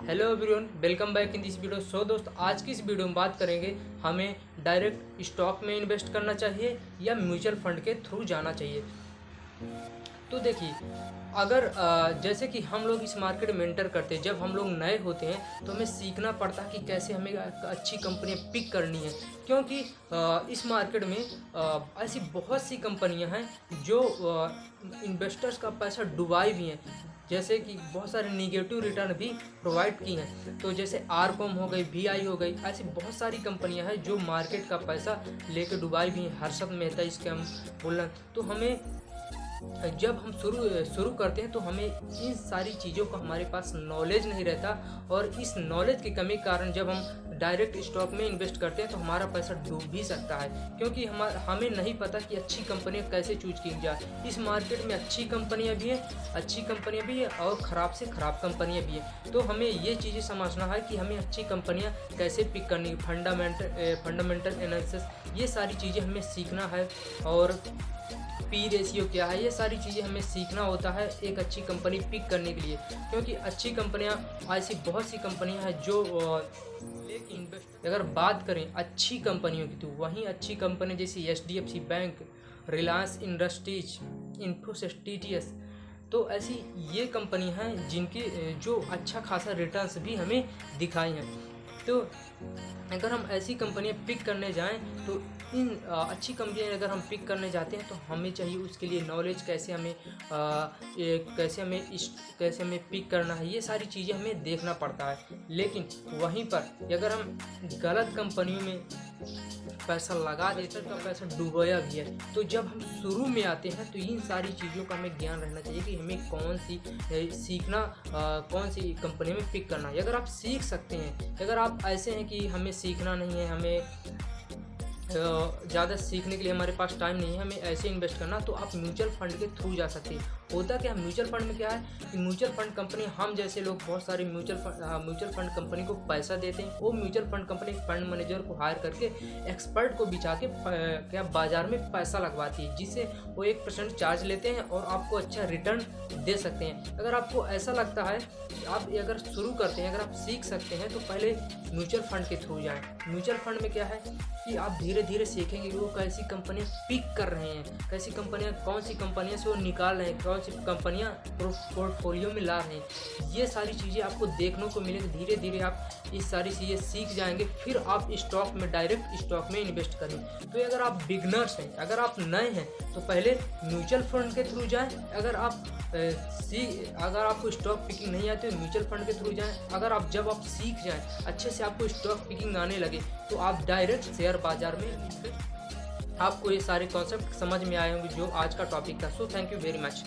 Hello everyone, welcome back in this video. So दोस्त, आज की इस वीडियो में बात करेंगे हमें डायरेक्ट स्टॉक में इन्वेस्ट करना चाहिए या म्यूचुअल फंड के थ्रू जाना चाहिए। तो देखिए, अगर जैसे कि हम लोग इस मार्केट में एंटर करते हैं, जब हम लोग नए होते हैं तो हमें सीखना पड़ता है कि कैसे हमें अच्छी कंपनियां पिक करनी है, क्योंकि इस मार्केट में ऐसी बहुत सी कंपनियां हैं जो इन्वेस्टर्स का पैसा डुबाई भी हैं, जैसे कि बहुत सारे निगेटिव रिटर्न भी प्रोवाइड की हैं। तो जैसे आरकॉम हो गई, वीआई हो गई, ऐसी बहुत सारी कंपनियां हैं जो मार्केट का पैसा लेके डुबाई भी हैं। हर्षद मेहता स्कैम बोलना, तो हमें जब हम शुरू करते हैं तो हमें इन सारी चीज़ों का हमारे पास नॉलेज नहीं रहता, और इस नॉलेज की कमी के कारण जब हम डायरेक्ट स्टॉक में इन्वेस्ट करते हैं तो हमारा पैसा डूब भी सकता है, क्योंकि हमें नहीं पता कि अच्छी कंपनियां कैसे चूज की जाए। इस मार्केट में अच्छी कंपनियां भी हैं और ख़राब से ख़राब कंपनियां भी हैं। तो हमें ये चीज़ें समझना है कि हमें अच्छी कंपनियां कैसे पिक करनी, फंडामेंटल एनालिसिस, ये सारी चीज़ें हमें सीखना है। और पी रेशियो क्या है, ये सारी चीज़ें हमें सीखना होता है एक अच्छी कंपनी पिक करने के लिए, क्योंकि अच्छी कंपनियां, ऐसी बहुत सी कंपनियां हैं जो अगर बात करें अच्छी कंपनियों की, तो वहीं अच्छी कंपनी जैसे HDFC bank, Reliance industries, Infosys, TTS, तो ऐसी ये कंपनी हैं जिनकी जो अच्छा खासा रिटर्न्स भी हमें दिखाई हैं। तो अगर हम ऐसी कंपनियां पिक करने जाएं तो इन अच्छी कंपनियां अगर हम पिक करने जाते हैं तो हमें चाहिए उसके लिए नॉलेज, कैसे हमें पिक करना है, ये सारी चीज़ें हमें देखना पड़ता है। लेकिन वहीं पर अगर हम गलत कंपनियों में पैसा लगा देते हैं तो पैसा डूबोया भी है। तो जब हम शुरू में आते हैं तो इन सारी चीज़ों का हमें ज्ञान रहना चाहिए कि हमें कौन सी कंपनी में पिक करना है। अगर आप सीख सकते हैं, अगर आप ऐसे हैं कि हमें सीखना नहीं है, हमें ज़्यादा सीखने के लिए हमारे पास टाइम नहीं है, हमें ऐसे इन्वेस्ट करना, तो आप म्यूचुअल फंड के थ्रू जा सकते हैं। होता क्या है म्यूचुअल फंड में, क्या है कि म्यूचुअल फंड कंपनी, हम जैसे लोग बहुत सारे म्यूचुअल फंड कंपनी को पैसा देते हैं। वो mutual fund company fund manager को हायर करके एक्सपर्ट को बिछा के क्या बाजार में पैसा लगवाती है, जिससे वो 1% चार्ज लेते हैं और आपको अच्छा रिटर्न दे सकते हैं। अगर आपको ऐसा लगता है, आप अगर शुरू करते हैं, अगर आप सीख सकते हैं तो पहले म्यूचुअल फंड के थ्रू जाएं। म्यूचुअल फंड में क्या है कि आप धीरे धीरे सीखेंगे कि वो कैसी कंपनियां पिक कर रहे हैं, कैसी कंपनियां, कौन सी कंपनियां से वो निकाल रहे हैं, कौन सी कंपनियां पोर्टफोलियो में ला रहे हैं। ये सारी चीज़ें आपको देखने को मिलेंगी। धीरे धीरे आप इस सारी चीज़ें सीख जाएंगे, फिर आप डायरेक्ट स्टॉक में इन्वेस्ट करें। तो अगर आप बिगनर्स हैं, अगर आप नए हैं, तो पहले म्यूचुअल फंड के थ्रू जाएँ। अगर आपको स्टॉक पिकिंग नहीं आती तो म्यूचुअल फंड के थ्रू जाएं। जब आप सीख जाएं, अच्छे से आपको स्टॉक पिकिंग आने लगे, तो आप डायरेक्ट शेयर बाजार में, आपको ये सारे कॉन्सेप्ट समझ में आए होंगे जो आज का टॉपिक था। So thank you very much.